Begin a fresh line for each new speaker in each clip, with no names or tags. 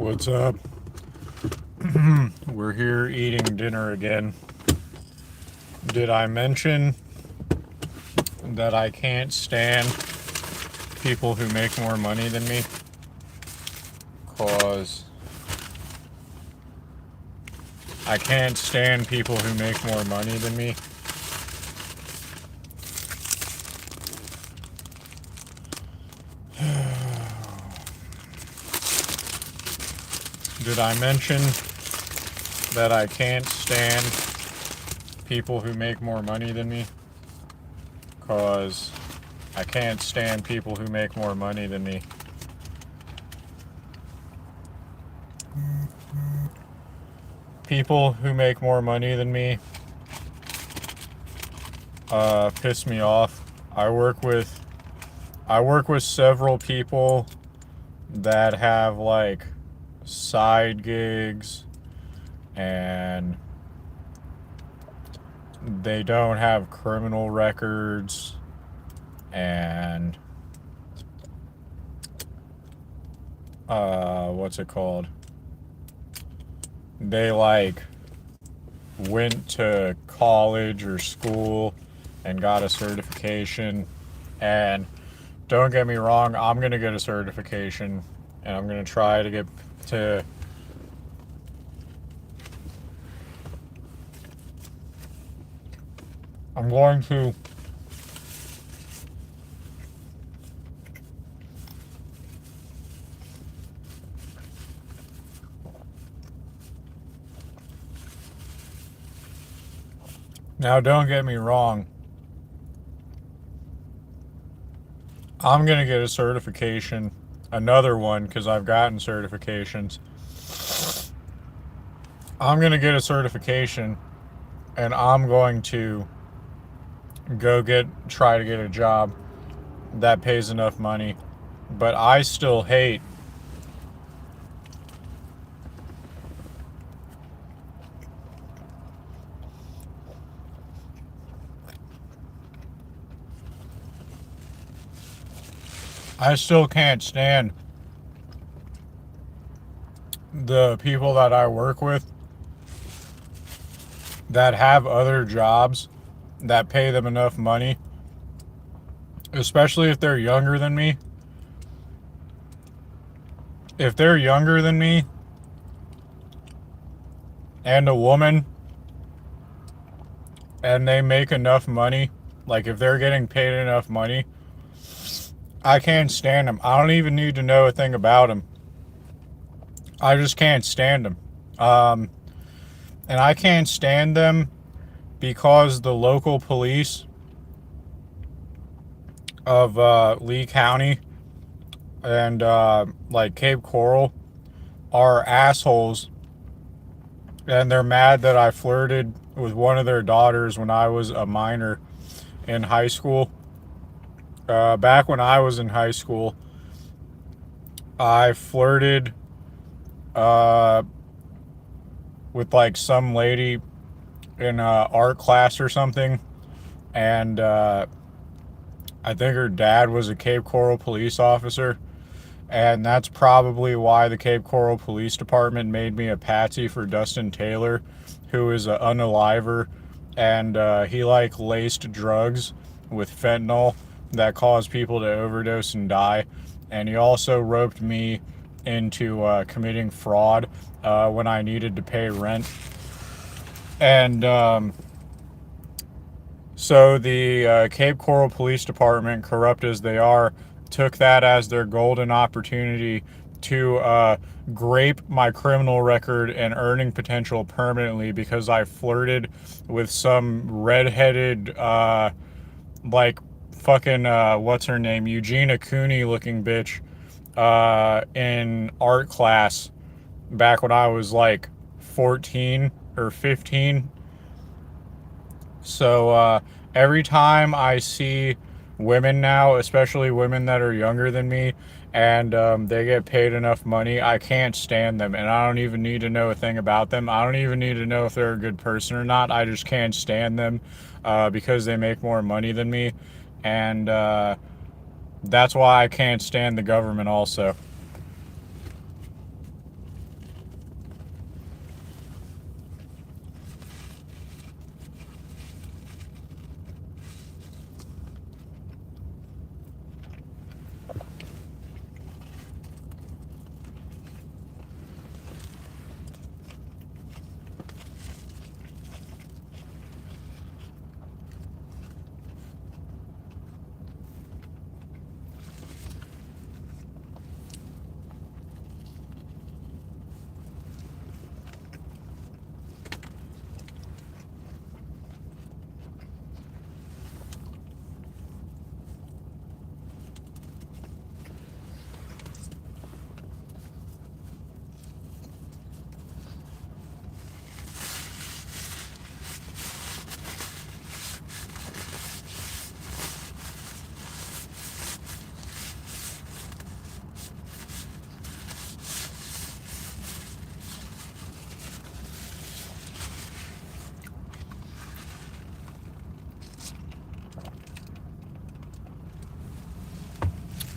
What's up? We're here eating dinner again. Did I mention that I can't stand people who make more money than me? Cause I can't stand people who make more money than me. Did I mention that I can't stand people who make more money than me? Cause I can't stand people who make more money than me. People who make more money than me piss me off. I work with several people that have like side gigs and they don't have criminal records and what's it called? They like went to college or school and got a certification. And don't get me wrong, I'm going to get a certification and I'm going to try to get to I'm going to Now don't get me wrong. I'm going to get a certification, another one cuz I've gotten certifications. I'm going to get a certification and I'm going to try to get a job that pays enough money. But I still can't stand the people that I work with that have other jobs that pay them enough money, especially if they're younger than me. If they're younger than me and a woman and they make enough money, like if they're getting paid enough money, I can't stand them. I don't even need to know a thing about them. I just can't stand them. And I can't stand them because the local police of Lee County and like Cape Coral are assholes, and they're mad that I flirted with one of their daughters when I was a minor in high school. Back when I was in high school, I flirted with like some lady in art class or something, and I think her dad was a Cape Coral police officer, and that's probably why the Cape Coral Police Department made me a patsy for Dustin Taylor, who is an unaliver, and he like laced drugs with fentanyl that caused people to overdose and die, and he also roped me into committing fraud when I needed to pay rent, and so the Cape Coral Police Department, corrupt as they are, took that as their golden opportunity to grape my criminal record and earning potential permanently because I flirted with some redheaded, like fucking, what's her name? Eugenia Cooney looking bitch in art class back when I was like 14 or 15. So every time I see women now, especially women that are younger than me, and they get paid enough money, I can't stand them. And I don't even need to know a thing about them. I don't even need to know if they're a good person or not. I just can't stand them because they make more money than me. And that's why I can't stand the government also.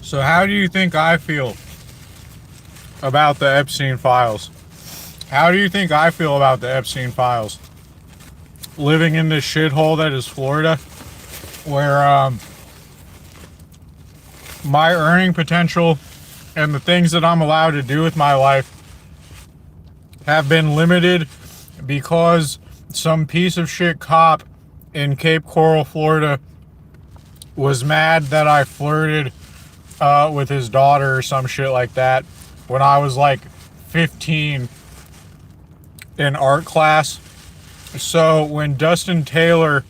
So how do you think I feel about the Epstein files? How do you think I feel about the Epstein files? Living in this shithole that is Florida, where my earning potential and the things that I'm allowed to do with my life have been limited because some piece of shit cop in Cape Coral, Florida was mad that I flirted with his daughter or some shit like that when I was like 15 in art class. So when Dustin Taylor,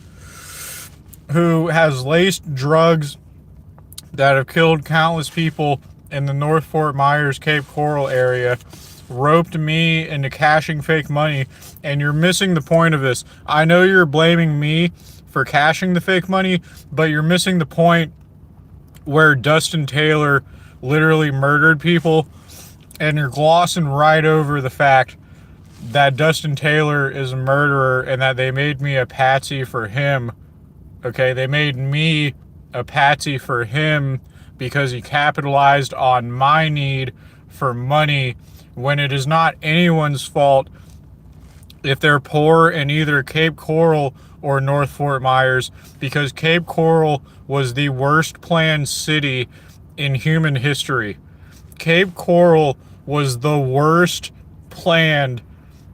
who has laced drugs that have killed countless people in the North Fort Myers, Cape Coral area, roped me into cashing fake money, and you're missing the point of this. I know you're blaming me for cashing the fake money, but you're missing the point where Dustin Taylor literally murdered people, and you're glossing right over the fact that Dustin Taylor is a murderer and that they made me a patsy for him. Okay, they made me a patsy for him because he capitalized on my need for money when it is not anyone's fault if they're poor in either Cape Coral or North Fort Myers, because Cape Coral was the worst planned city in human history. Cape Coral was the worst planned.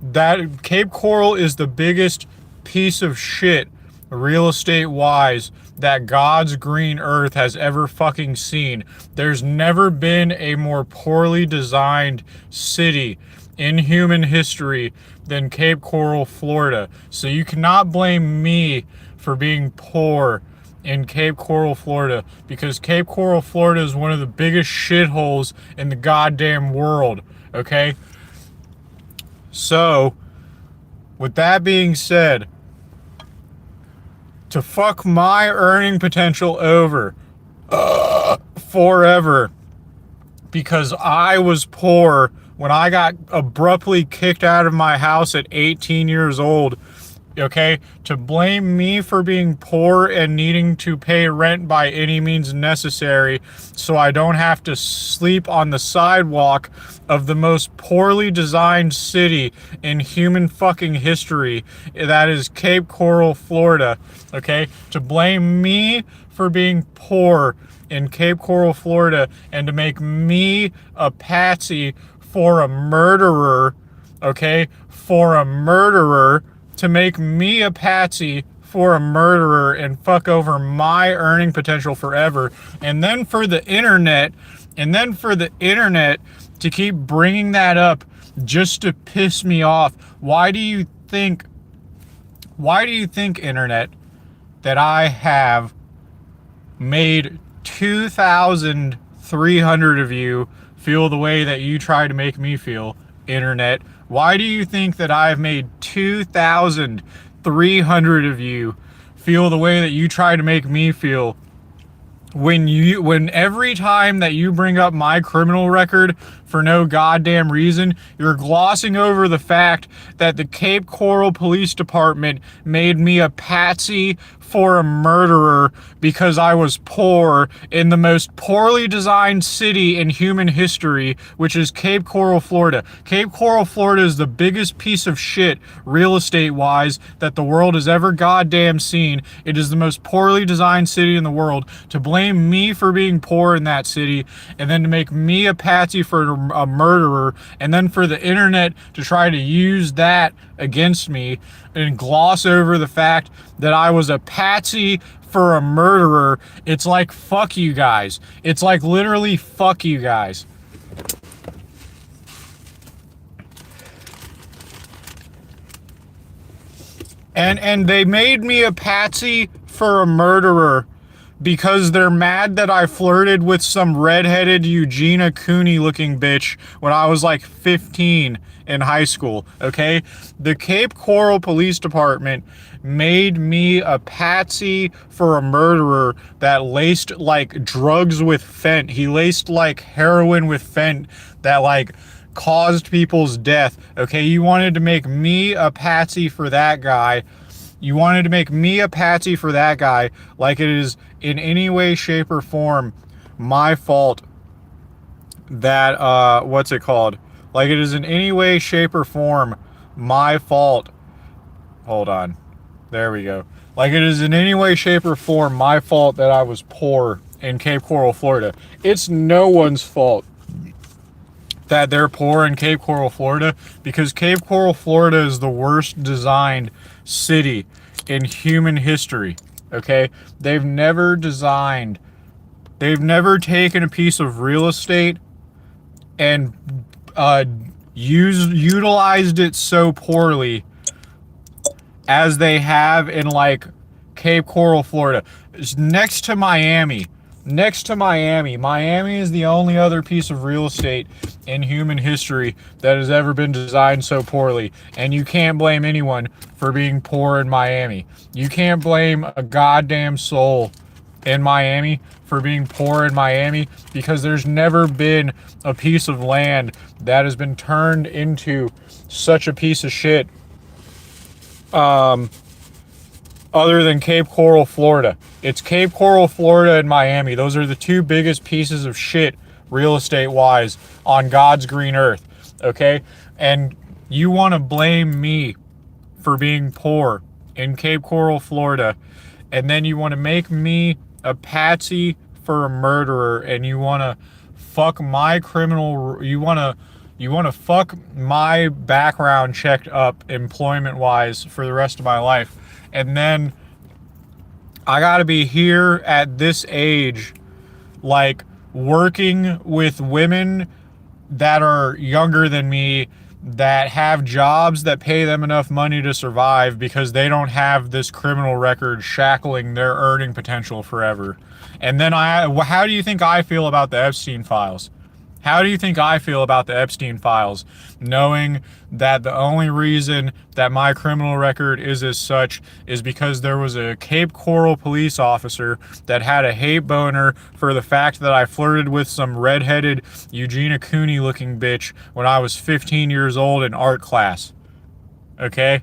That Cape Coral is the biggest piece of shit, real estate wise, that God's green earth has ever fucking seen. There's never been a more poorly designed city in human history than Cape Coral, Florida. So you cannot blame me for being poor in Cape Coral, Florida, because Cape Coral, Florida is one of the biggest shitholes in the goddamn world, okay? So, with that being said, to fuck my earning potential over forever because I was poor when I got abruptly kicked out of my house at 18 years old, okay, to blame me for being poor and needing to pay rent by any means necessary so I don't have to sleep on the sidewalk of the most poorly designed city in human fucking history, that is Cape Coral, Florida, okay, to blame me for being poor in Cape Coral, Florida, and to make me a patsy for a murderer, okay, for a murderer, to make me a patsy for a murderer and fuck over my earning potential forever. And then for the internet to keep bringing that up just to piss me off. Why do you think, internet, that I have made 2,300 of you feel the way that you try to make me feel, internet? Why do you think that I've made 2,300 of you feel the way that you try to make me feel? When every time that you bring up my criminal record for no goddamn reason, you're glossing over the fact that the Cape Coral Police Department made me a patsy for a murderer because I was poor in the most poorly designed city in human history, which is Cape Coral, Florida. Cape Coral, Florida is the biggest piece of shit real estate wise that the world has ever goddamn seen. It is the most poorly designed city in the world. To blame me for being poor in that city and then to make me a patsy for a murderer, and then for the internet to try to use that against me and gloss over the fact that I was a patsy for a murderer, it's like, fuck you guys. It's like literally fuck you guys. And they made me a patsy for a murderer because they're mad that I flirted with some redheaded Eugenia Cooney looking bitch when I was like 15 in high school, okay? The Cape Coral Police Department made me a patsy for a murderer that laced like drugs with fent. He laced like heroin with fent that like caused people's death, okay? You wanted to make me a patsy for that guy. You wanted to make me a patsy for that guy like it is in any way, shape, or form my fault that, what's it called? Like, it is in any way, shape, or form my fault. Hold on. There we go. Like, it is in any way, shape, or form my fault that I was poor in Cape Coral, Florida. It's no one's fault that they're poor in Cape Coral, Florida, because Cape Coral, Florida is the worst designed city in human history. Okay? They've never taken a piece of real estate and utilized it so poorly as they have in like Cape Coral, Florida. It's next to Miami. Miami is the only other piece of real estate in human history that has ever been designed so poorly. And you can't blame anyone for being poor in Miami. You can't blame a goddamn soul in Miami for being poor in Miami, because there's never been a piece of land that has been turned into such a piece of shit other than Cape Coral, Florida. It's Cape Coral, Florida, and Miami. Those are the two biggest pieces of shit real estate wise on God's green earth. Okay? And you want to blame me for being poor in Cape Coral, Florida, and then you want to make me a patsy for a murderer, and you want to fuck my criminal, you want to fuck my background checked up employment wise for the rest of my life. And then I got to be here at this age, like, working with women that are younger than me, that have jobs that pay them enough money to survive because they don't have this criminal record shackling their earning potential forever. And then how do you think I feel about the Epstein files? How do you think I feel about the Epstein files, knowing that the only reason that my criminal record is as such is because there was a Cape Coral police officer that had a hate boner for the fact that I flirted with some redheaded Eugenia Cooney looking bitch when I was 15 years old in art class? Okay?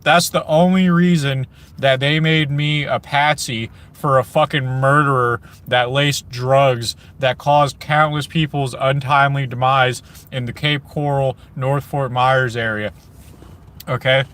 That's the only reason that they made me a patsy for a fucking murderer that laced drugs that caused countless people's untimely demise in the Cape Coral, North Fort Myers area. Okay?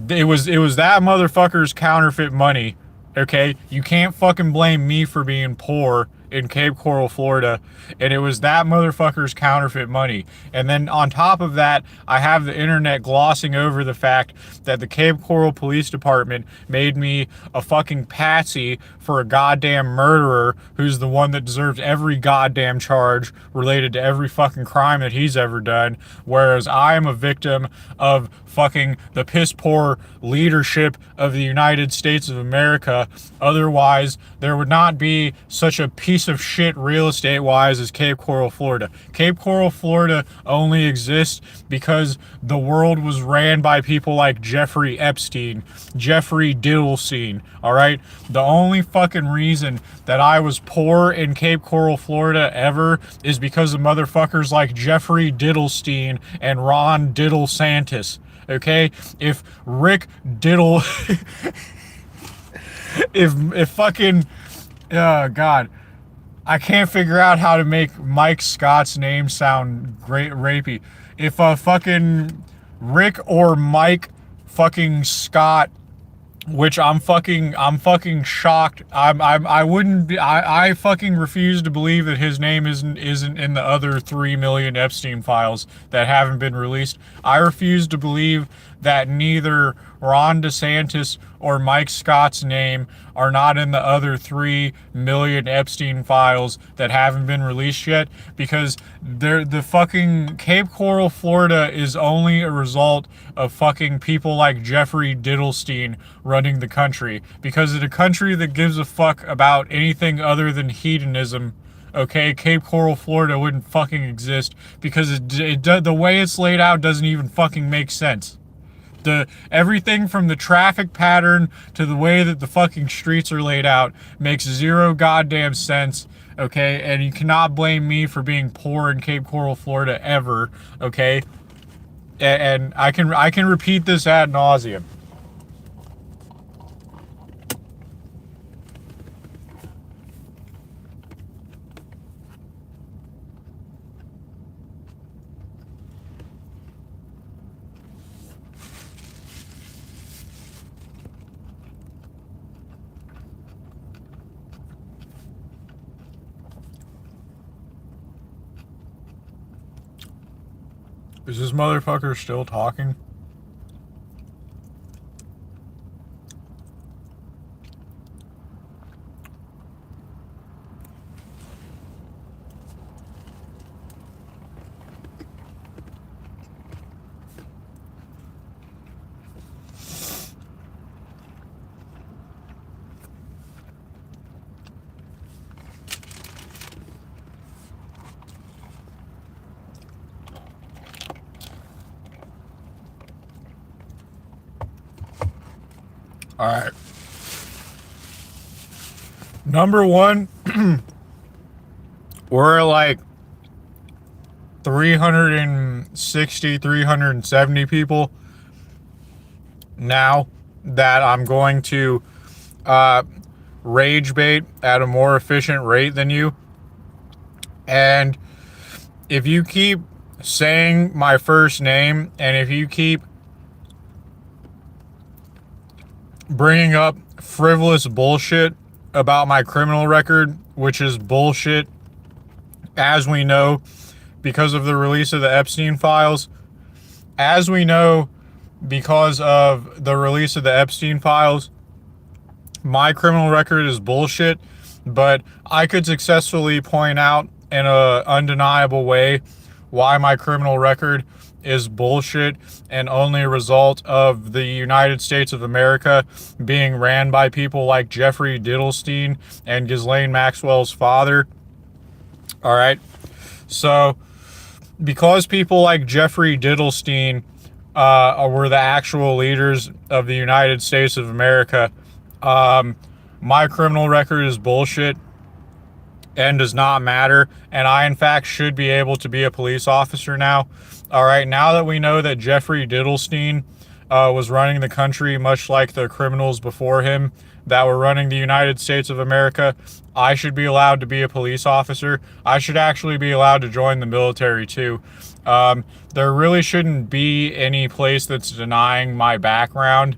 It was that motherfucker's counterfeit money. Okay? You can't fucking blame me for being poor in Cape Coral, Florida, and it was that motherfucker's counterfeit money. And then on top of that, I have the internet glossing over the fact that the Cape Coral Police Department made me a fucking patsy for a goddamn murderer who's the one that deserves every goddamn charge related to every fucking crime that he's ever done, whereas I am a victim of fucking the piss poor leadership of the United States of America. Otherwise, there would not be such a piece of shit real estate wise as Cape Coral, Florida. Cape Coral, Florida only exists because the world was ran by people like Jeffrey Epstein, Jeffrey Diddlestein, alright? The only fucking reason that I was poor in Cape Coral, Florida ever is because of motherfuckers like Jeffrey Diddlestein and Ron Diddle Santis. Okay? If Rick Diddle if fucking oh god, I can't figure out how to make Mike Scott's name sound great rapey. If fucking Rick or Mike fucking Scott, which I'm fucking shocked. I fucking refuse to believe that his name isn't in the other 3 million Epstein files that haven't been released. I refuse to believe that neither Ron DeSantis or Mike Scott's name are not in the other 3 million Epstein files that haven't been released yet, because the fucking Cape Coral, Florida is only a result of fucking people like Jeffrey Diddlestein running the country, because in a country that gives a fuck about anything other than hedonism, okay, Cape Coral, Florida wouldn't fucking exist, because the way it's laid out doesn't even fucking make sense. Everything from the traffic pattern to the way that the fucking streets are laid out makes zero goddamn sense, okay? And you cannot blame me for being poor in Cape Coral, Florida ever, okay? And I can repeat this ad nauseum. Is this motherfucker still talking? All right. Number one, we're like 360, 370 people now that I'm going to rage bait at a more efficient rate than you. And if you keep saying my first name and if you keep bringing up frivolous bullshit about my criminal record, which is bullshit, as we know, because of the release of the Epstein files, as we know, because of the release of the Epstein files, my criminal record is bullshit, but I could successfully point out in an undeniable way why my criminal record is bullshit and only a result of the United States of America being ran by people like Jeffrey Diddlestein and Ghislaine Maxwell's father. All right. So, because people like Jeffrey Diddlestein were the actual leaders of the United States of America, my criminal record is bullshit and does not matter. And I, in fact, should be able to be a police officer now. All right, now that we know that Jeffrey Diddlestein was running the country much like the criminals before him that were running the United States of America, I should be allowed to be a police officer. I should actually be allowed to join the military too. There really shouldn't be any place that's denying my background.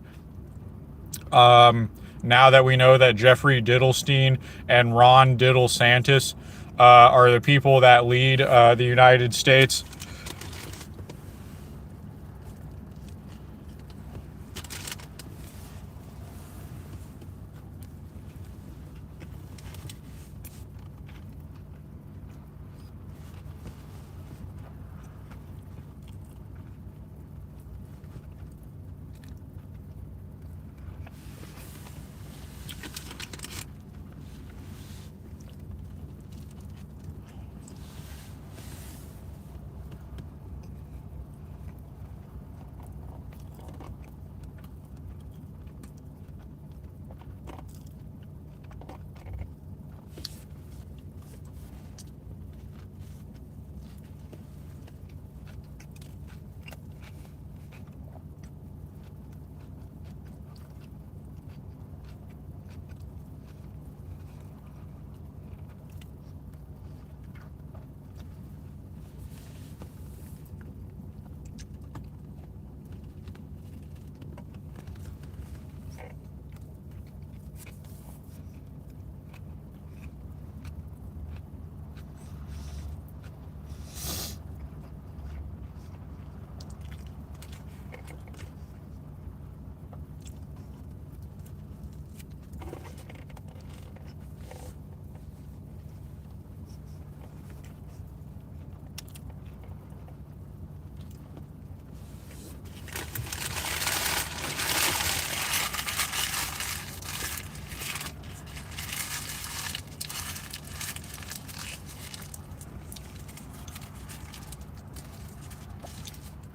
Now that we know that Jeffrey Diddlestein and Ron Diddle Santis are the people that lead the United States.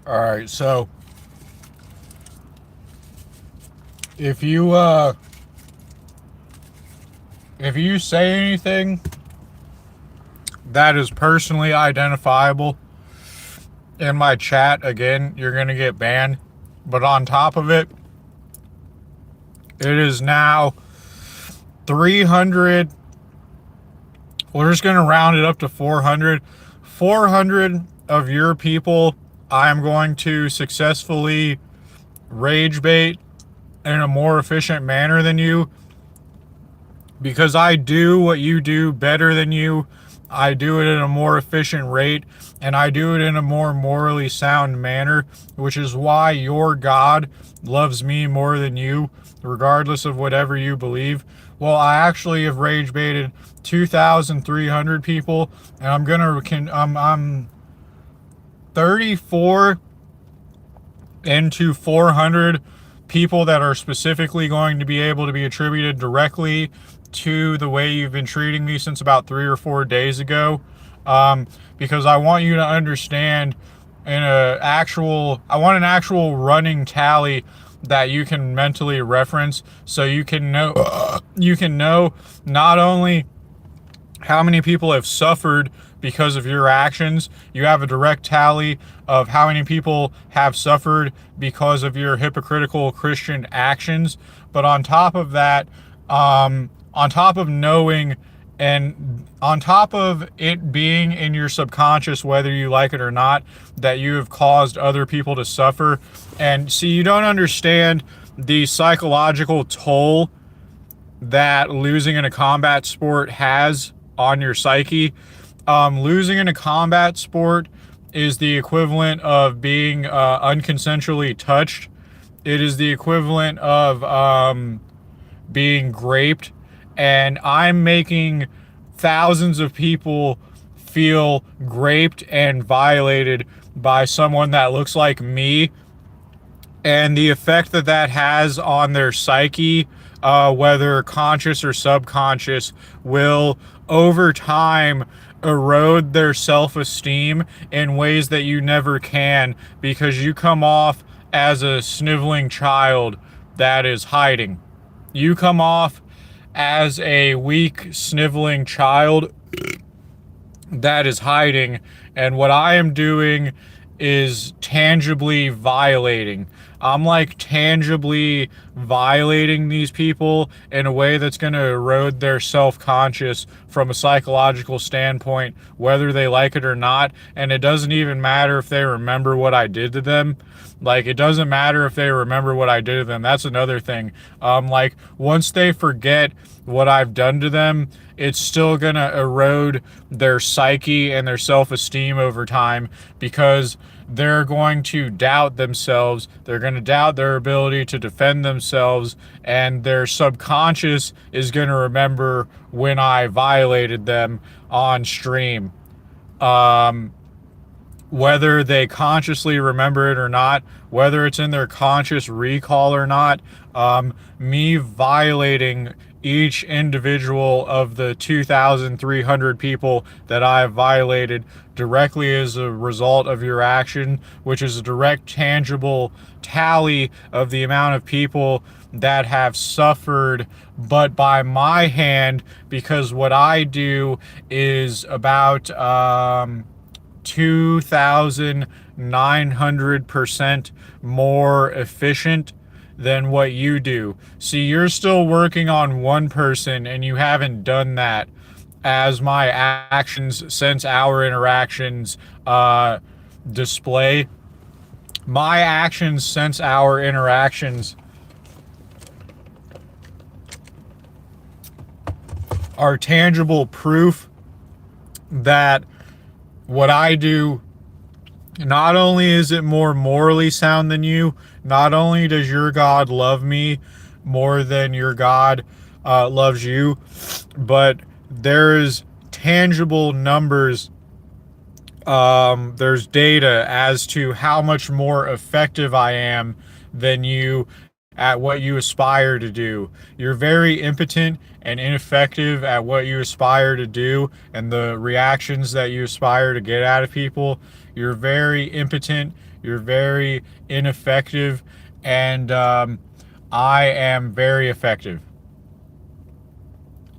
All right, so if you say anything that is personally identifiable in my chat, again, you're gonna get banned. But on top of it, it is now 300. We're just gonna round it up to 400. 400 of your people I'm going to successfully rage bait in a more efficient manner than you, because I do what you do better than you. I do it in a more efficient rate, and I do it in a more morally sound manner, which is why your God loves me more than you, regardless of whatever you believe. Well, I actually have rage baited 2,300 people, and I'm 34 into 400 people that are specifically going to be able to be attributed directly to the way you've been treating me since about 3 or 4 days ago. Because I want you to understand I want an actual running tally that you can mentally reference, so you can know not only how many people have suffered because of your actions. You have a direct tally of how many people have suffered because of your hypocritical Christian actions. But on top of that, on top of knowing and on top of it being in your subconscious, whether you like it or not, that you have caused other people to suffer. And see, you don't understand the psychological toll that losing in a combat sport has on your psyche. Losing in a combat sport is the equivalent of being unconsensually touched. It is the equivalent of being raped. And I'm making thousands of people feel raped and violated by someone that looks like me. And the effect that that has on their psyche, whether conscious or subconscious, will over time erode their self-esteem in ways that you never can, because you come off as a sniveling child that is hiding. You come off as a weak, sniveling child that is hiding, and what I am doing is tangibly violating. I'm like tangibly violating these people in a way that's going to erode their self-conscious from a psychological standpoint, whether they like it or not. And it doesn't even matter if they remember what I did to them. Like, it doesn't matter if they remember what I did to them. That's another thing. Like, once they forget what I've done to them, it's still going to erode their psyche and their self-esteem over time, because they're going to doubt themselves. They're going to doubt their ability to defend themselves, and their subconscious is going to remember when I violated them on stream. Whether they consciously remember it or not, whether it's in their conscious recall or not, me violating each individual of the 2,300 people that I have violated directly as a result of your action, which is a direct, tangible tally of the amount of people that have suffered, but by my hand, because what I do is about 2,900% more efficient than what you do. See, you're still working on one person, and you haven't done that, as my actions since our interactions display. My actions since our interactions are tangible proof that what I do, not only is it more morally sound than you, not only does your God love me more than your God loves you, but there's tangible numbers. There's data as to how much more effective I am than you at what you aspire to do. You're very impotent and ineffective at what you aspire to do and the reactions that you aspire to get out of people. You're very impotent. You're very ineffective. And I am very effective.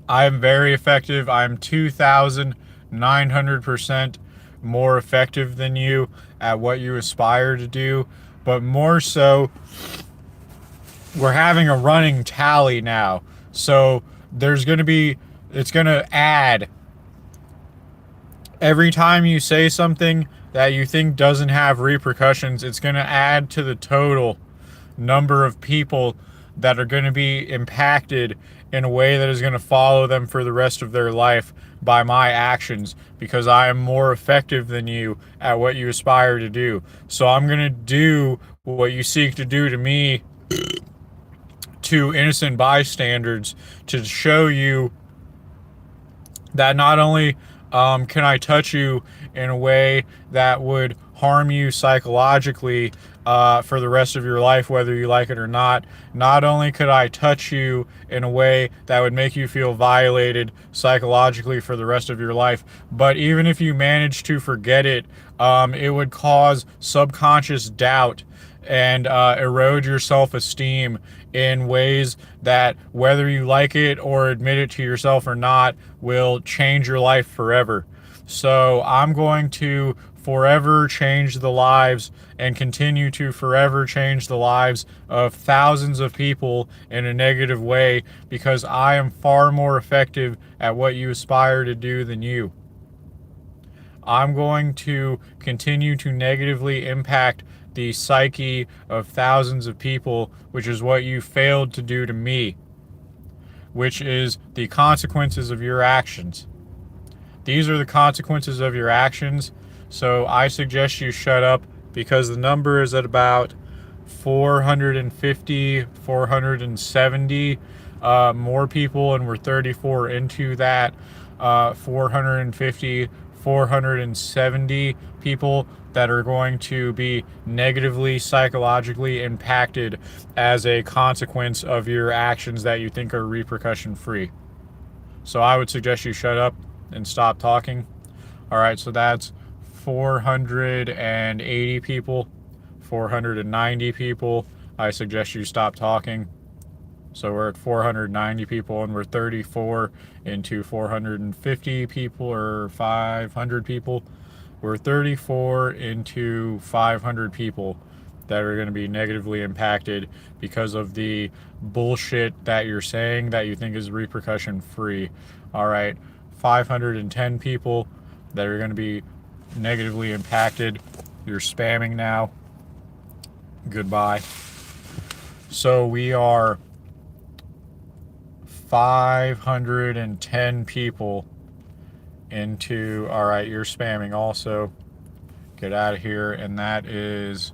I am very effective. I'm 2,900% more effective than you at what you aspire to do. But more so, we're having a running tally now. So it's going to add every time you say something that you think doesn't have repercussions. It's going to add to the total number of people that are going to be impacted in a way that is going to follow them for the rest of their life by my actions because I am more effective than you at what you aspire to do. So I'm going to do what you seek to do to me, to innocent bystanders, to show you that not only can I touch you in a way that would harm you psychologically for the rest of your life, whether you like it or not. Not only could I touch you in a way that would make you feel violated psychologically for the rest of your life, but even if you manage to forget it, it would cause subconscious doubt and erode your self-esteem in ways that, whether you like it or admit it to yourself or not, will change your life forever. So I'm going to forever change the lives and continue to forever change the lives of thousands of people in a negative way because I am far more effective at what you aspire to do than you. I'm going to continue to negatively impact the psyche of thousands of people, which is what you failed to do to me, which is the consequences of your actions. These are the consequences of your actions, so I suggest you shut up because the number is at about 450, 470 more people, and we're 34 into that. 450, 470 people that are going to be negatively psychologically impacted as a consequence of your actions that you think are repercussion free. So I would suggest you shut up and stop talking. All right, so that's 480 people, 490 people. I suggest you stop talking. So we're at 490 people, and we're 34 into 450 people or 500 people. We're 34 into 500 people that are going to be negatively impacted because of the bullshit that you're saying that you think is repercussion free. All right, 510 people that are going to be negatively impacted. You're spamming now. Goodbye. So we are 510 people into, all right, you're spamming also. Get out of here. And that is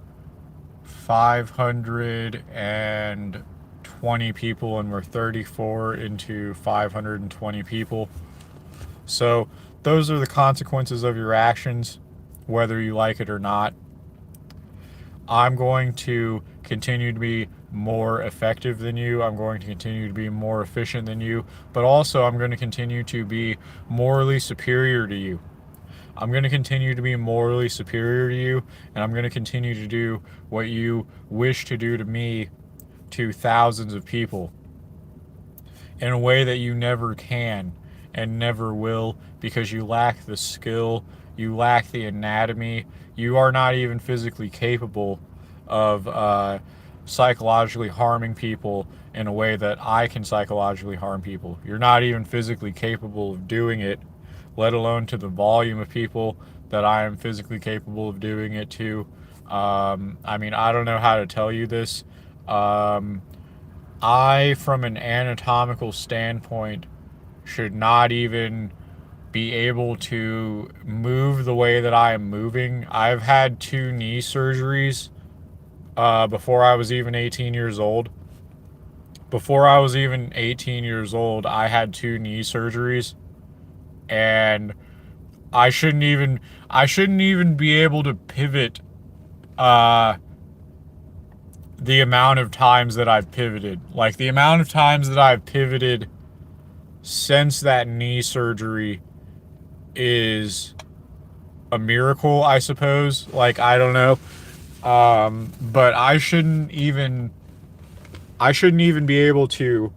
520 people, and we're 34 into 520 people. So those are the consequences of your actions, whether you like it or not. I'm going to continue to be more effective than you. I'm going to continue to be more efficient than you, but also I'm going to continue to be morally superior to you. I'm going to continue to be morally superior to you, and I'm going to continue to do what you wish to do to me to thousands of people in a way that you never can and never will because you lack the skill, you lack the anatomy, you are not even physically capable of psychologically harming people in a way that I can psychologically harm people. You're not even physically capable of doing it, let alone to the volume of people that I am physically capable of doing it to. I mean, I don't know how to tell you this. I, from an anatomical standpoint, should not even be able to move the way that I am moving. I've had 2 knee surgeries before I was even 18 years old. Before I was even 18 years old, I had 2 knee surgeries, and I shouldn't even be able to pivot the amount of times that I've pivoted. Like, the amount of times that I've pivoted since that knee surgery is a miracle, I suppose. Like, I don't know. But I shouldn't even be able to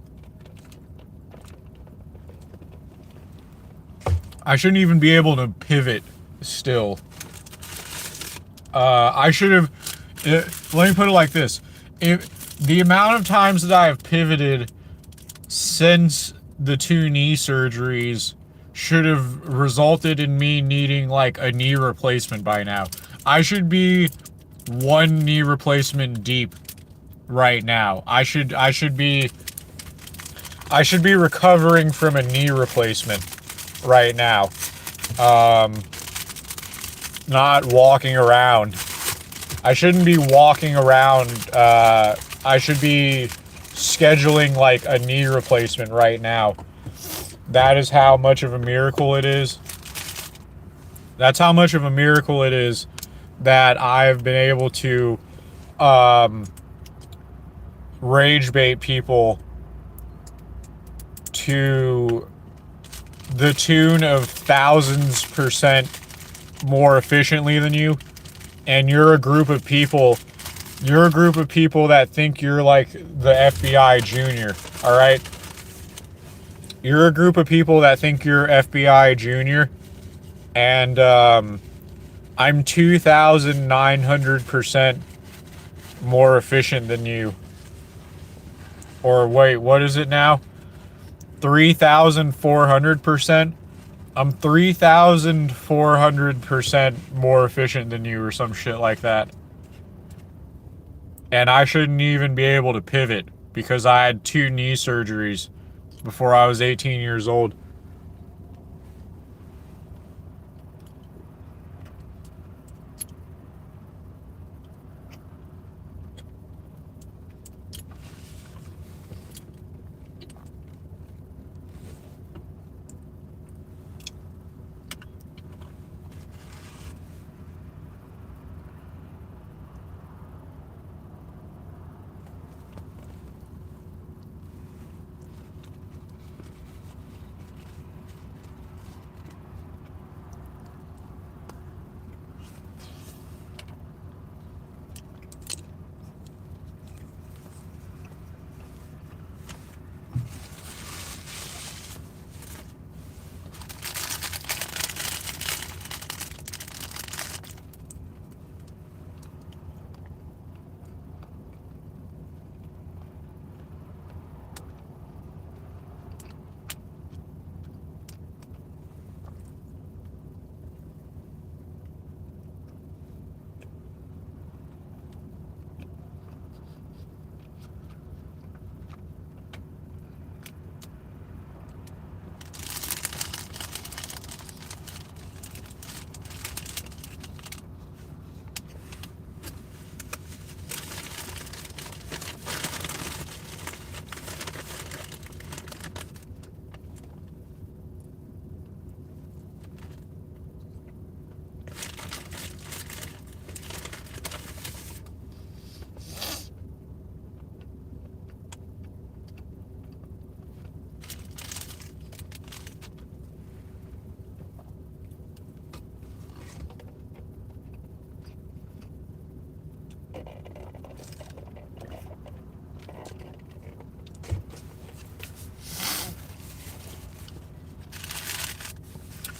pivot still. I should have, let me put it like this. If the amount of times that I have pivoted since the 2 knee surgeries should have resulted in me needing like a knee replacement by now. I should be 1 knee replacement deep right now. I should be recovering from a knee replacement. right now. Not walking around. I shouldn't be walking around. I should be scheduling like a knee replacement right now. That is how much of a miracle it is. That's how much of a miracle it is that I've been able to rage bait people to the tune of thousands% more efficiently than you. And you're a group of people that think you're like the FBI junior, all right? You're a group of people that think you're FBI junior, and I'm 2,900% more efficient than you. Or wait, what is it now? 3,400%? I'm 3,400% more efficient than you, or some shit like that. And I shouldn't even be able to pivot because I had 2 knee surgeries before I was 18 years old.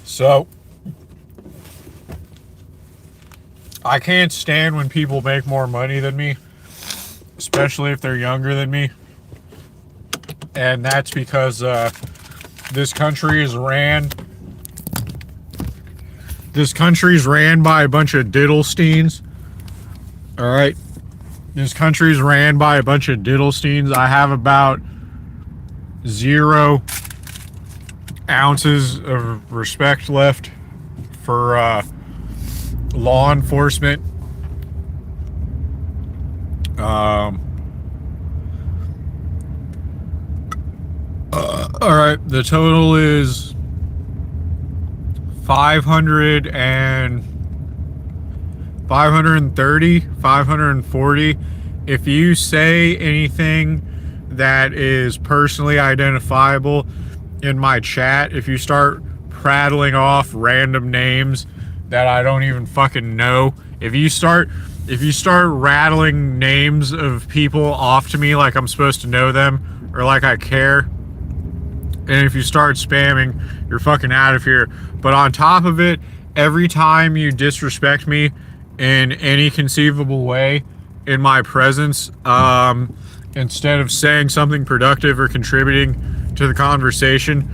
So, I can't stand when people make more money than me, especially if they're younger than me. And that's because this country is ran by a bunch of diddlesteins. All right. This country's ran by a bunch of diddlesteins. I have about 0 ounces of respect left for law enforcement. All right, the total is 540. If you say anything that is personally identifiable in my chat, if you start prattling off random names that I don't even fucking know, if you start rattling names of people off to me like I'm supposed to know them or like I care, and if you start spamming, you're fucking out of here. But on top of it, every time you disrespect me in any conceivable way in my presence, instead of saying something productive or contributing to the conversation,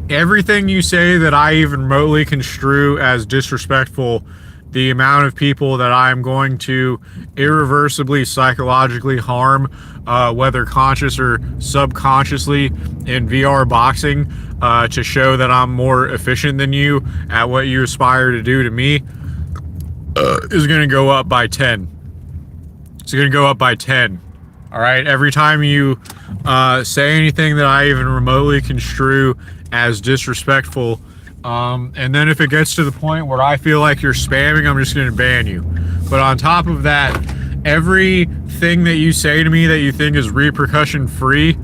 everything you say that I even remotely construe as disrespectful, the amount of people that I'm going to irreversibly psychologically harm, whether conscious or subconsciously, in VR boxing, to show that I'm more efficient than you at what you aspire to do to me, is going to go up by 10. It's going to go up by 10. All right? Every time you say anything that I even remotely construe as disrespectful, and then if it gets to the point where I feel like you're spamming, I'm just going to ban you. But on top of that, everything that you say to me that you think is repercussion free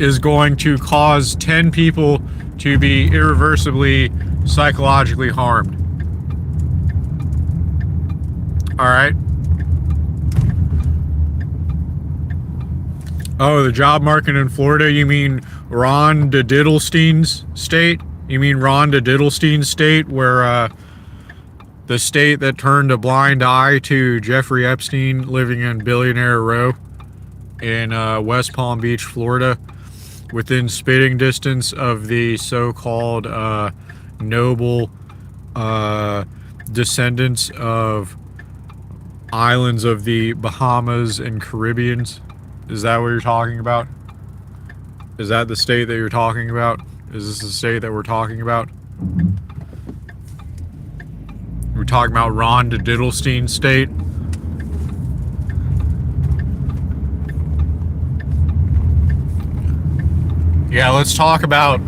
is going to cause 10 people to be irreversibly psychologically harmed. All right? Oh, the job market in Florida, you mean Ron Diddlestein's state? You mean Rhonda Diddlestein's state, where the state that turned a blind eye to Jeffrey Epstein living in Billionaire Row in West Palm Beach, Florida, within spitting distance of the so-called noble descendants of islands of the Bahamas and Caribbeans? Is that what you're talking about? Is that the state that you're talking about? Is this the state that we're talking about? We're talking about Ron Diddlestein state? Yeah, let's talk about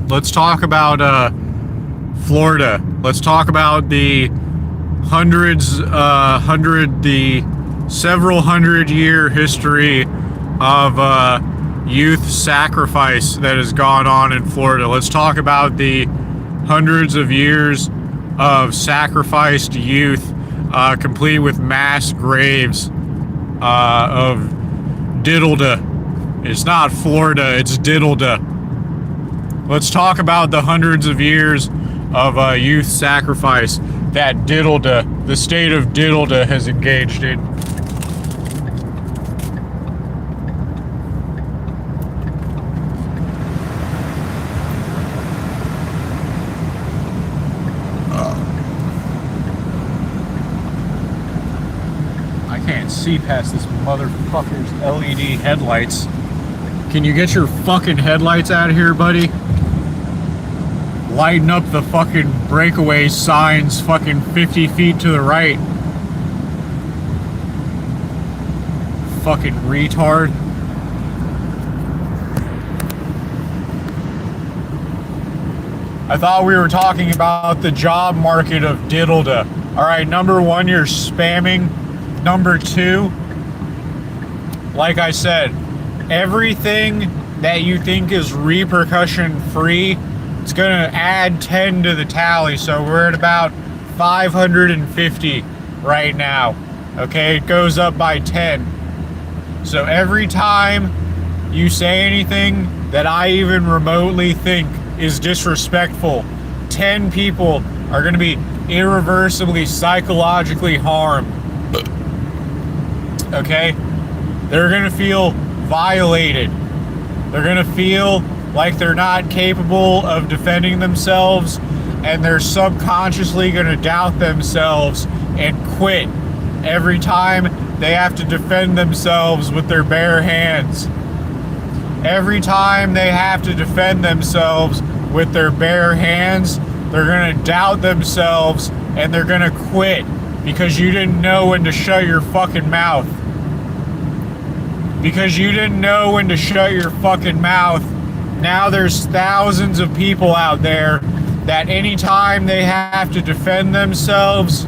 Florida. Let's talk about the several hundred year history of youth sacrifice that has gone on in Florida. Let's talk about the hundreds of years of sacrificed youth, complete with mass graves of Diddleda. It's not Florida, it's Diddleda. Let's talk about the hundreds of years of youth sacrifice that Diddleda, the state of Diddleda, has engaged in. See past this motherfucker's LED headlights. Can you get your fucking headlights out of here, buddy? Lighten up the fucking breakaway signs fucking 50 feet to the right. Fucking retard. I thought we were talking about the job market of Diddleda. Alright, number one, you're spamming. Number two, like I said, everything that you think is repercussion free, it's gonna add 10 to the tally. So we're at about 550 right now. Okay, it goes up by 10. So every time you say anything that I even remotely think is disrespectful, 10 people are gonna be irreversibly psychologically harmed. Okay? They're gonna feel violated. They're gonna feel like they're not capable of defending themselves, and they're subconsciously gonna doubt themselves and quit every time they have to defend themselves with their bare hands. Every time they have to defend themselves with their bare hands, they're gonna doubt themselves and they're gonna quit because you didn't know when to shut your fucking mouth. Because you didn't know when to shut your fucking mouth. Now there's thousands of people out there that anytime they have to defend themselves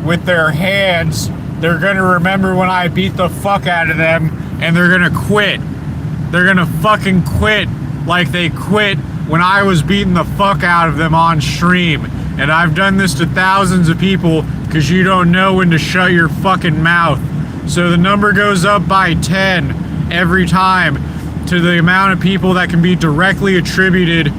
with their hands, they're gonna remember when I beat the fuck out of them, and they're gonna quit. They're gonna fucking quit like they quit when I was beating the fuck out of them on stream. And I've done this to thousands of people because you don't know when to shut your fucking mouth. So the number goes up by 10 every time to the amount of people that can be directly attributed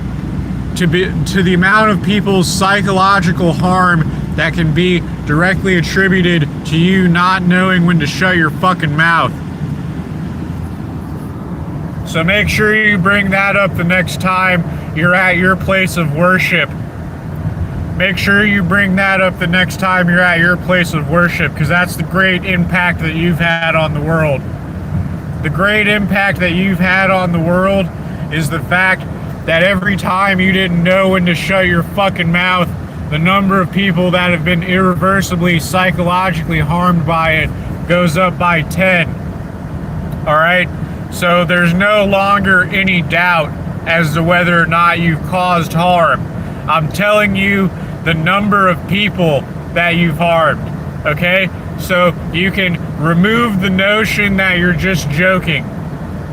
to the amount of people's psychological harm that can be directly attributed to you not knowing when to shut your fucking mouth. So make sure you bring that up the next time you're at your place of worship. make sure you bring that up the next time you're at your place of worship, because that's the great impact that you've had on the world. The great impact that you've had on the world is the fact that every time you didn't know when to shut your fucking mouth, the number of people that have been irreversibly psychologically harmed by it goes up by 10. All right? So there's no longer any doubt as to whether or not you've caused harm. I'm telling you the number of people that you've harmed. Okay? So you can remove the notion that you're just joking.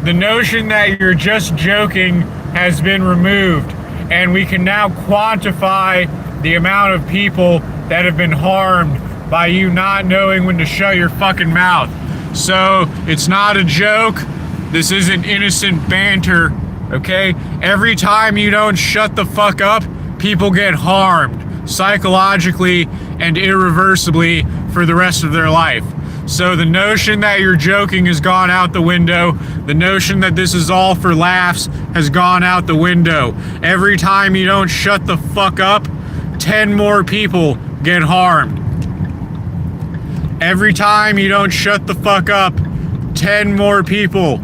The notion that you're just joking has been removed, and we can now quantify the amount of people that have been harmed by you not knowing when to shut your fucking mouth. So it's not a joke. This isn't innocent banter, okay? Every time you don't shut the fuck up, people get harmed psychologically and irreversibly for the rest of their life. So the notion that you're joking has gone out the window. The notion that this is all for laughs has gone out the window. Every time you don't shut the fuck up, 10 more people get harmed. Every time you don't shut the fuck up, 10 more people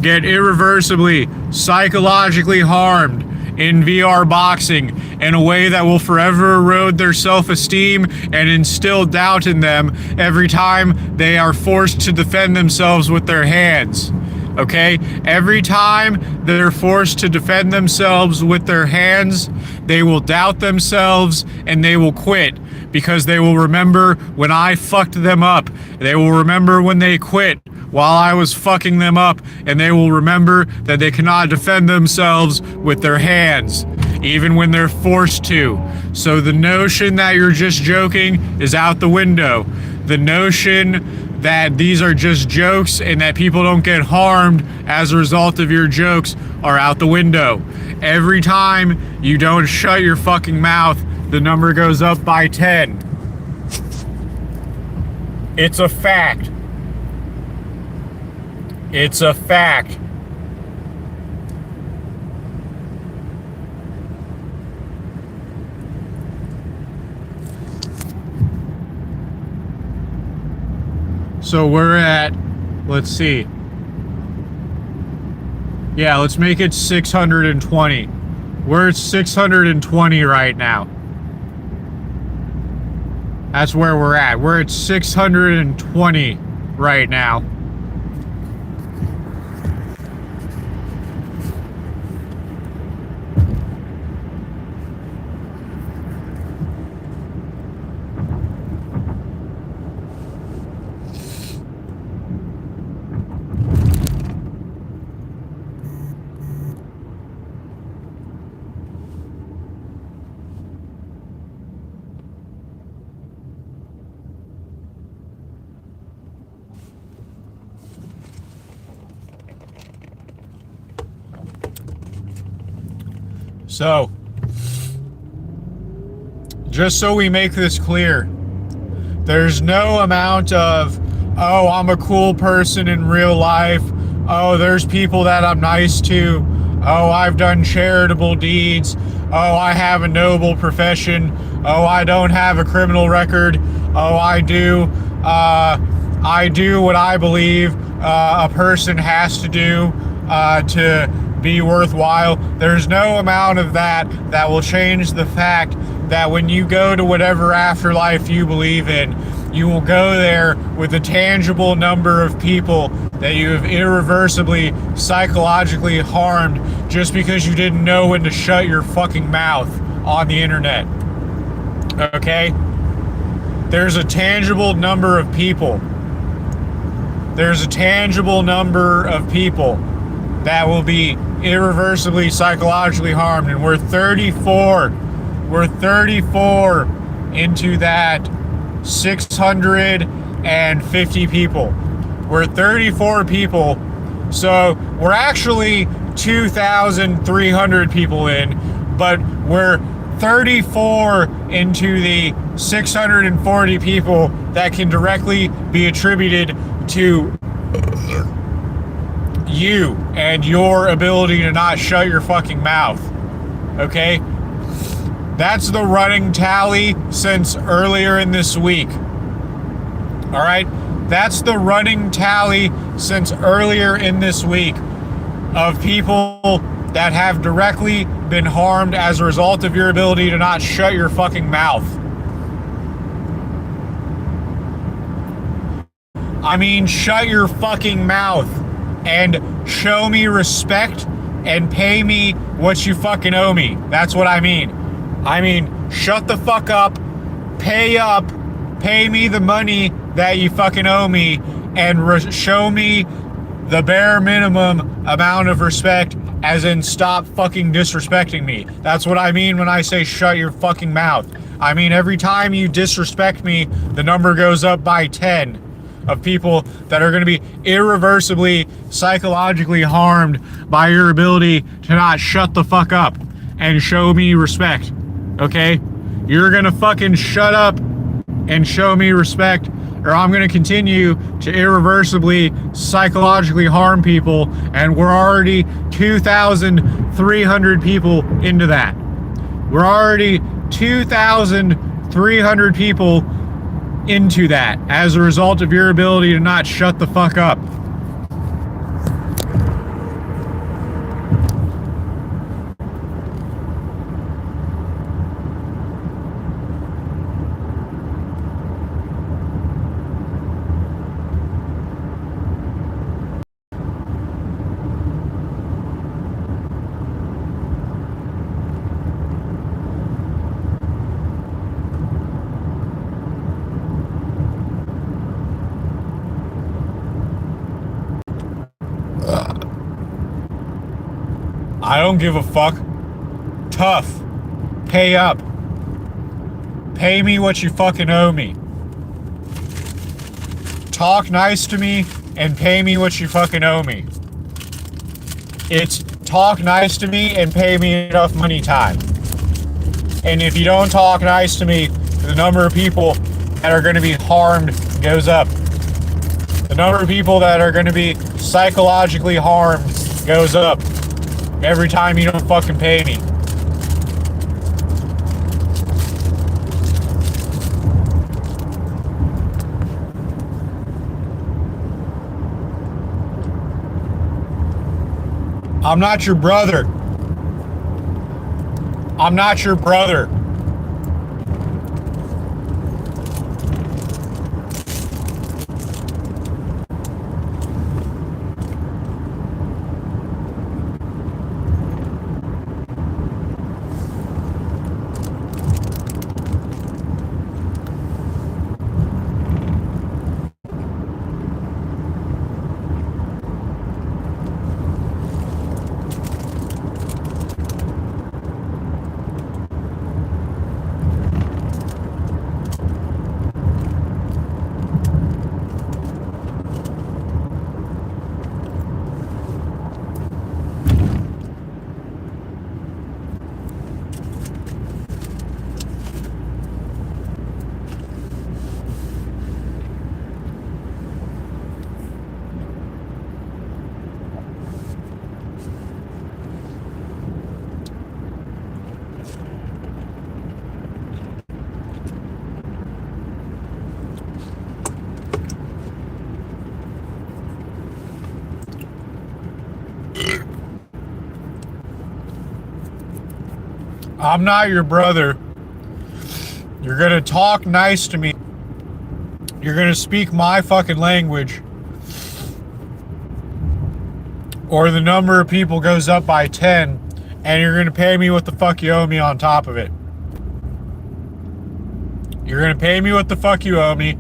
get irreversibly, psychologically harmed in VR boxing in a way that will forever erode their self-esteem and instill doubt in them every time they are forced to defend themselves with their hands. Okay? Every time they're forced to defend themselves with their hands, they will doubt themselves and they will quit, because they will remember when I fucked them up. They will remember when they quit while I was fucking them up, and they will remember that they cannot defend themselves with their hands, even when they're forced to. So the notion that you're just joking is out the window. The notion that these are just jokes and that people don't get harmed as a result of your jokes are out the window. Every time you don't shut your fucking mouth, the number goes up by 10. It's a fact. It's a fact. So we're at, let's see. Yeah, let's make it 620. We're at 620 right now. That's where we're at. We're at 620 right now. So, just so we make this clear, there's no amount of, oh, I'm a cool person in real life, oh, there's people that I'm nice to, oh, I've done charitable deeds, oh, I have a noble profession, oh, I don't have a criminal record, oh, I do what I believe a person has to do to be worthwhile. There's no amount of that will change the fact that when you go to whatever afterlife you believe in, you will go there with a tangible number of people that you have irreversibly psychologically harmed just because you didn't know when to shut your fucking mouth on the internet. Okay? There's a tangible number of people. There's a tangible number of people that will be irreversibly psychologically harmed, and we're 34 into that 650 people. We're 34 people, so we're actually 2,300 people in, but we're 34 into the 640 people that can directly be attributed to you and your ability to not shut your fucking mouth. Okay? That's the running tally since earlier in this week. All right? That's the running tally since earlier in this week of people that have directly been harmed as a result of your ability to not shut your fucking mouth. I mean, shut your fucking mouth and show me respect and pay me what you fucking owe me. That's what I mean. I mean, shut the fuck up, pay me the money that you fucking owe me, and show me the bare minimum amount of respect, as in stop fucking disrespecting me. That's what I mean when I say shut your fucking mouth. I mean, every time you disrespect me, the number goes up by 10 of people that are going to be irreversibly psychologically harmed by your ability to not shut the fuck up and show me respect. Okay? You're going to fucking shut up and show me respect, or I'm going to continue to irreversibly psychologically harm people, and we're already 2,300 people into that. We're already 2,300 people into that as a result of your ability to not shut the fuck up. I don't give a fuck. Tough. Pay up. Pay me what you fucking owe me. Talk nice to me and pay me what you fucking owe me. It's talk nice to me and pay me enough money time. And if you don't talk nice to me, the number of people that are going to be harmed goes up. The number of people that are going to be psychologically harmed goes up every time you don't fucking pay me. I'm not your brother. I'm not your brother. I'm not your brother. You're gonna talk nice to me. You're gonna speak my fucking language, or the number of people goes up by 10, and you're gonna pay me what the fuck you owe me on top of it. You're gonna pay me what the fuck you owe me.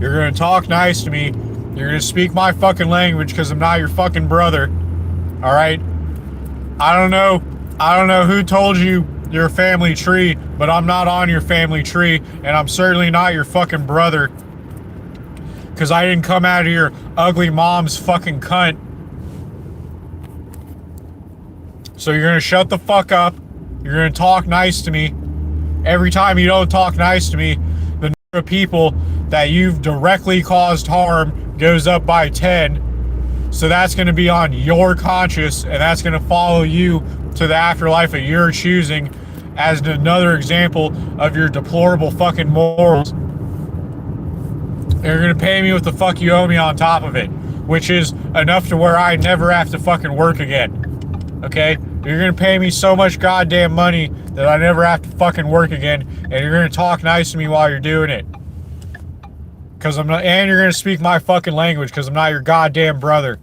You're gonna talk nice to me. You're gonna speak my fucking language, because I'm not your fucking brother. Alright? I don't know who told you your family tree, but I'm not on your family tree, and I'm certainly not your fucking brother, because I didn't come out of your ugly mom's fucking cunt. So you're gonna shut the fuck up. You're gonna talk nice to me. Every time you don't talk nice to me, the number of people that you've directly caused harm goes up by 10. So that's going to be on your conscience, and that's going to follow you to the afterlife of your choosing. as another example of your deplorable fucking morals. You're gonna pay me what the fuck you owe me on top of it, which is enough to where I never have to fucking work again. Okay? You're gonna pay me so much goddamn money that I never have to fucking work again, and you're gonna talk nice to me while you're doing it. Cause I'm not, and you're gonna speak my fucking language, cause I'm not your goddamn brother.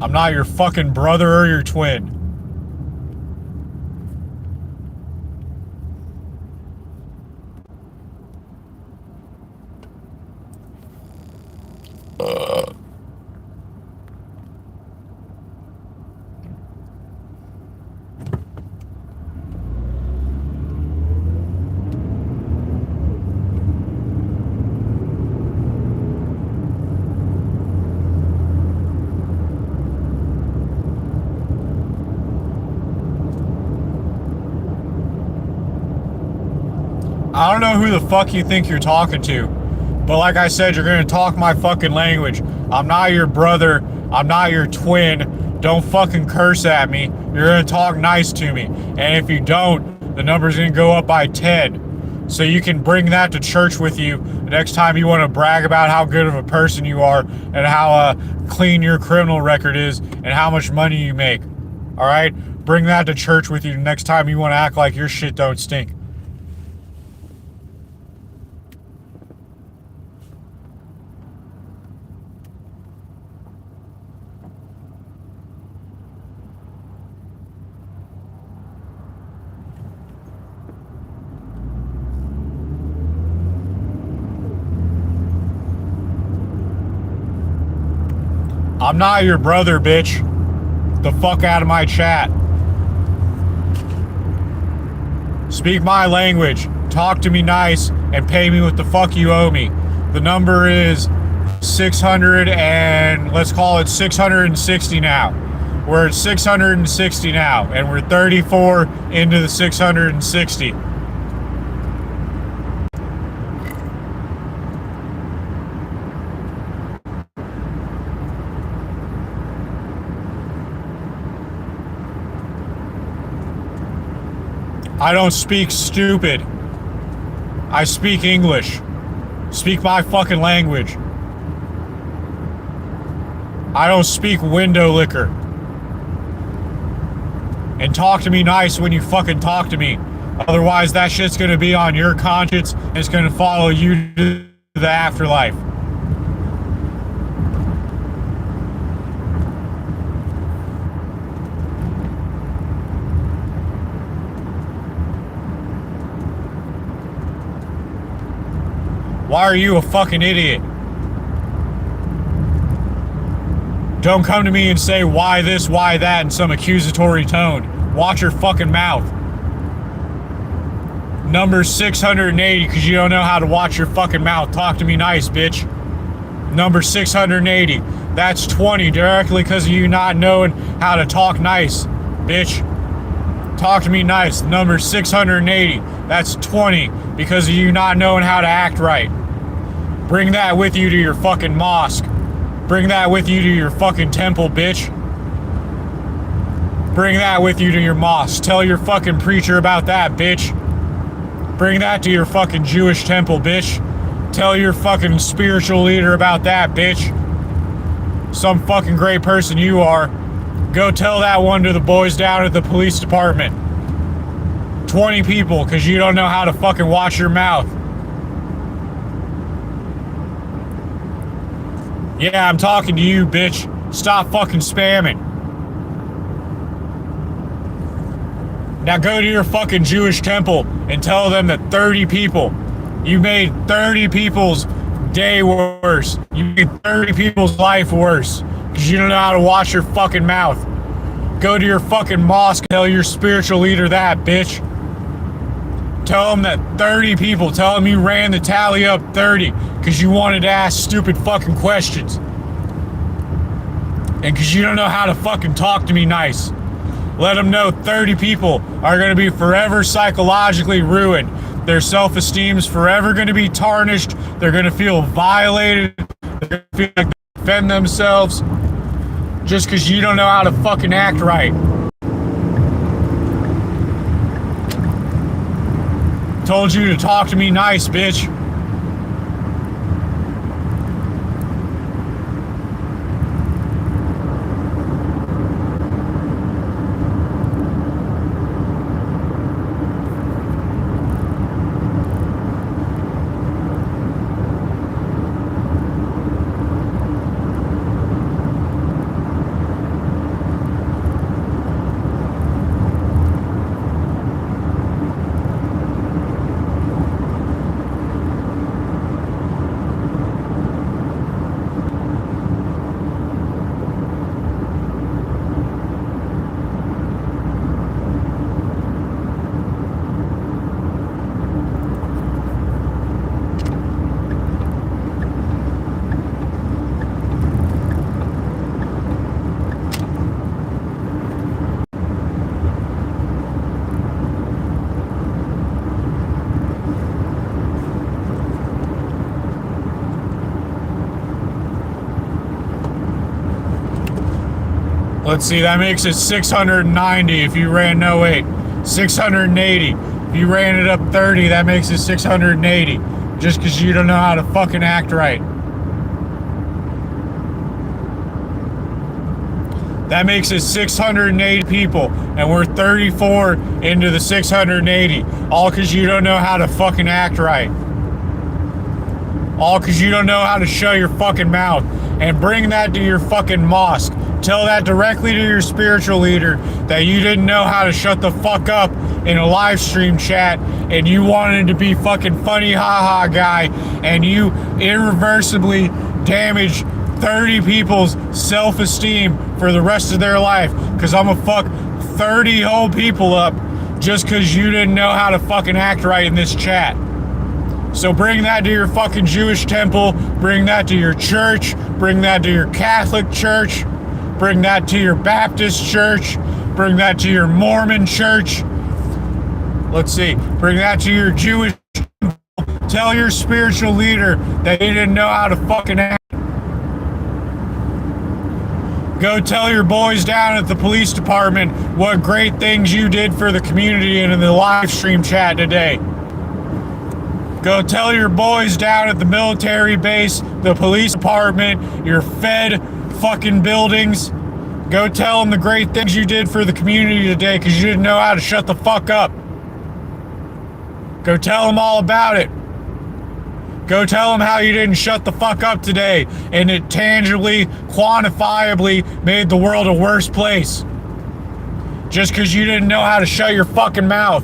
I'm not your fucking brother or your twin. I don't know who the fuck you think you're talking to, but like I said, you're gonna talk my fucking language. I'm not your brother. I'm not your twin. Don't fucking curse at me. You're gonna talk nice to me. And if you don't, the number's gonna go up by 10. So you can bring that to church with you the next time you want to brag about how good of a person you are and how clean your criminal record is and how much money you make. Alright? Bring that to church with you the next time you want to act like your shit don't stink. I'm not your brother, bitch. The fuck out of my chat. Speak my language. Talk to me nice and pay me what the fuck you owe me. The number is 600 and let's call it 660 now. We're at 660 now and we're 34 into the 660. I don't speak stupid. I speak English. Speak my fucking language. I don't speak window liquor. And talk to me nice when you fucking talk to me. Otherwise, that shit's gonna be on your conscience and it's gonna follow you to the afterlife. Why are you a fucking idiot? Don't come to me and say why this, why that in some accusatory tone. Watch your fucking mouth. Number 680 because you don't know how to watch your fucking mouth. Talk to me nice, bitch. Number 680. That's 20 directly because of you not knowing how to talk nice, bitch. Talk to me nice. Number 680. That's 20 because of you not knowing how to act right. Bring that with you to your fucking mosque. Bring that with you to your fucking temple, bitch. Bring that with you to your mosque. Tell your fucking preacher about that, bitch. Bring that to your fucking Jewish temple, bitch. Tell your fucking spiritual leader about that, bitch. Some fucking great person you are. Go tell that one to the boys down at the police department. 20 people, because you don't know how to fucking watch your mouth. Yeah, I'm talking to you, bitch. Stop fucking spamming. Now go to your fucking Jewish temple and tell them that 30 people, you made 30 people's day worse. You made 30 people's life worse because you don't know how to watch your fucking mouth. Go to your fucking mosque and tell your spiritual leader that, bitch. Tell them that 30 people, tell them you ran the tally up 30 because you wanted to ask stupid fucking questions. And because you don't know how to fucking talk to me nice. Let them know 30 people are going to be forever psychologically ruined. Their self-esteem's forever going to be tarnished. They're going to feel violated. They're going to feel like they defend themselves just because you don't know how to fucking act right. Told you to talk to me nice, bitch. Let's see, that makes it 690 if you ran, no wait, 680. If you ran it up 30, that makes it 680. Just because you don't know how to fucking act right. That makes it 680 people, and we're 34 into the 680. All because you don't know how to fucking act right. All because you don't know how to shut your fucking mouth. And bring that to your fucking mosque. Tell that directly to your spiritual leader that you didn't know how to shut the fuck up in a live stream chat and you wanted to be fucking funny haha guy and you irreversibly damaged 30 people's self-esteem for the rest of their life because I'm gonna fuck 30 whole people up just because you didn't know how to fucking act right in this chat. So bring that to your fucking Jewish temple, bring that to your church, bring that to your Catholic church, bring that to your Baptist church, bring that to your Mormon church. Let's see, bring that to your Jewish temple. Tell your spiritual leader that they didn't know how to fucking act. Go tell your boys down at the police department what great things you did for the community and in the live stream chat today. Go tell your boys down at the military base, the police department, your Fed fucking buildings. Go tell them the great things you did for the community today because you didn't know how to shut the fuck up. Go tell them all about it. Go tell them how you didn't shut the fuck up today and it tangibly, quantifiably made the world a worse place. Just because you didn't know how to shut your fucking mouth.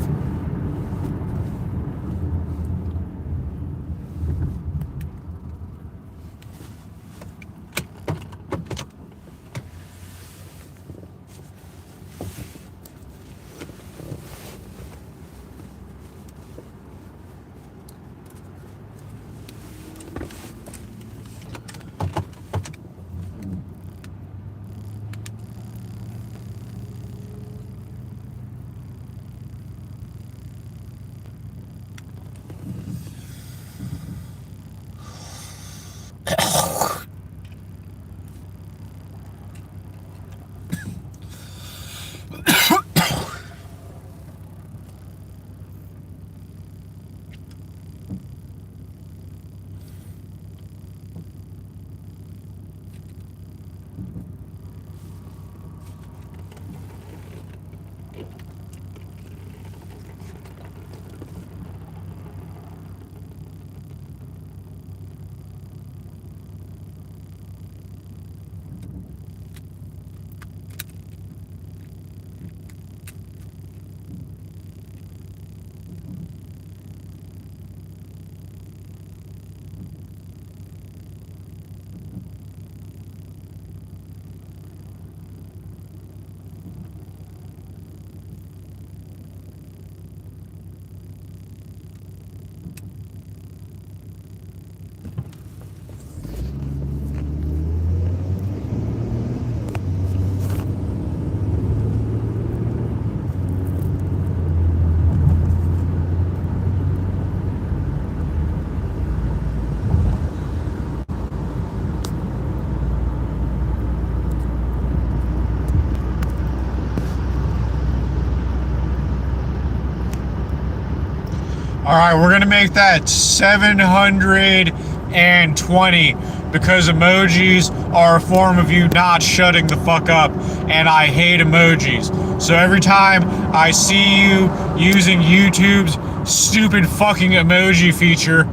All right, we're gonna make that 720 because emojis are a form of you not shutting the fuck up, and I hate emojis. So every time I see you using YouTube's stupid fucking emoji feature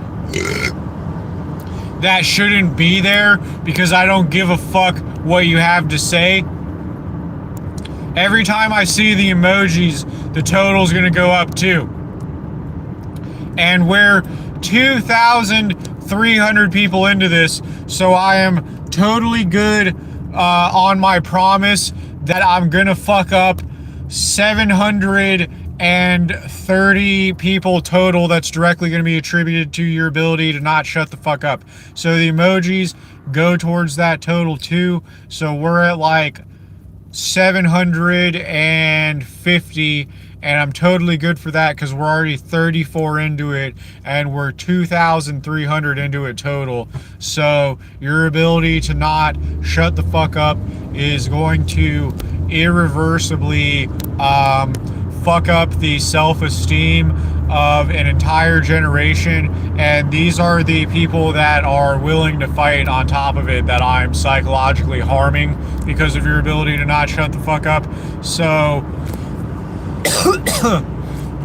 that shouldn't be there because I don't give a fuck what you have to say, every time I see the emojis, the total's gonna go up too. And we're 2,300 people into this, so I am totally good on my promise that I'm gonna fuck up 730 people total. That's directly gonna be attributed to your ability to not shut the fuck up. So the emojis go towards that total too. So we're at like 750, and I'm totally good for that because we're already 34 into it and we're 2,300 into it total. So your ability to not shut the fuck up is going to irreversibly fuck up the self-esteem of an entire generation, and these are the people that are willing to fight on top of it that I'm psychologically harming because of your ability to not shut the fuck up. So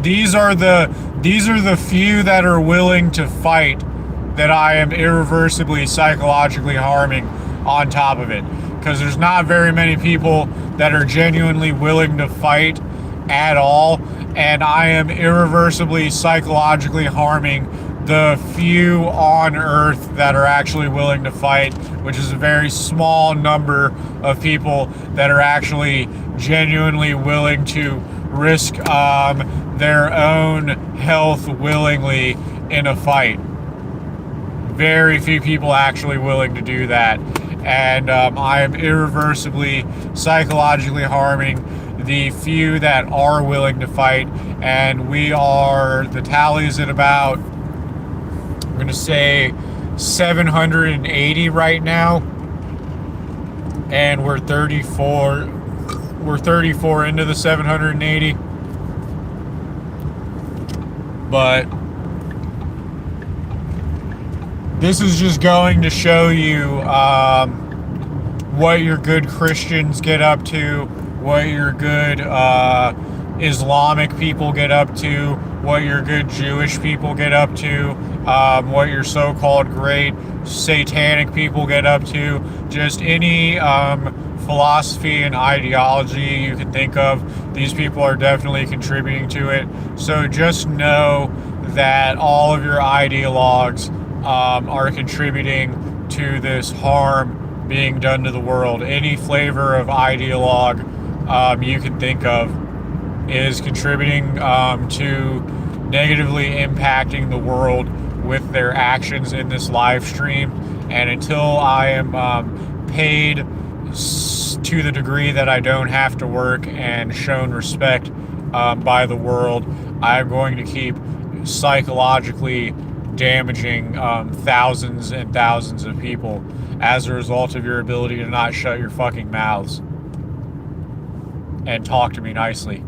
these are the few that are willing to fight that I am irreversibly psychologically harming on top of it, because there's not very many people that are genuinely willing to fight at all, and I am irreversibly psychologically harming the few on Earth that are actually willing to fight, which is a very small number of people that are actually genuinely willing to risk their own health willingly in a fight. Very few people actually willing to do that, and I am irreversibly psychologically harming the few that are willing to fight, and the tally's at about, I'm gonna say 780 right now, and we're 34 into the 780. But this is just going to show you what your good Christians get up to, what your good Islamic people get up to, what your good Jewish people get up to, what your so-called great satanic people get up to, just any philosophy and ideology you can think of. These people are definitely contributing to it. So just know that all of your ideologues are contributing to this harm being done to the world. Any flavor of ideologue you can think of is contributing to negatively impacting the world with their actions in this live stream. And until I am paid to the degree that I don't have to work and shown respect by the world, I'm going to keep psychologically damaging thousands and thousands of people as a result of your ability to not shut your fucking mouths and talk to me nicely.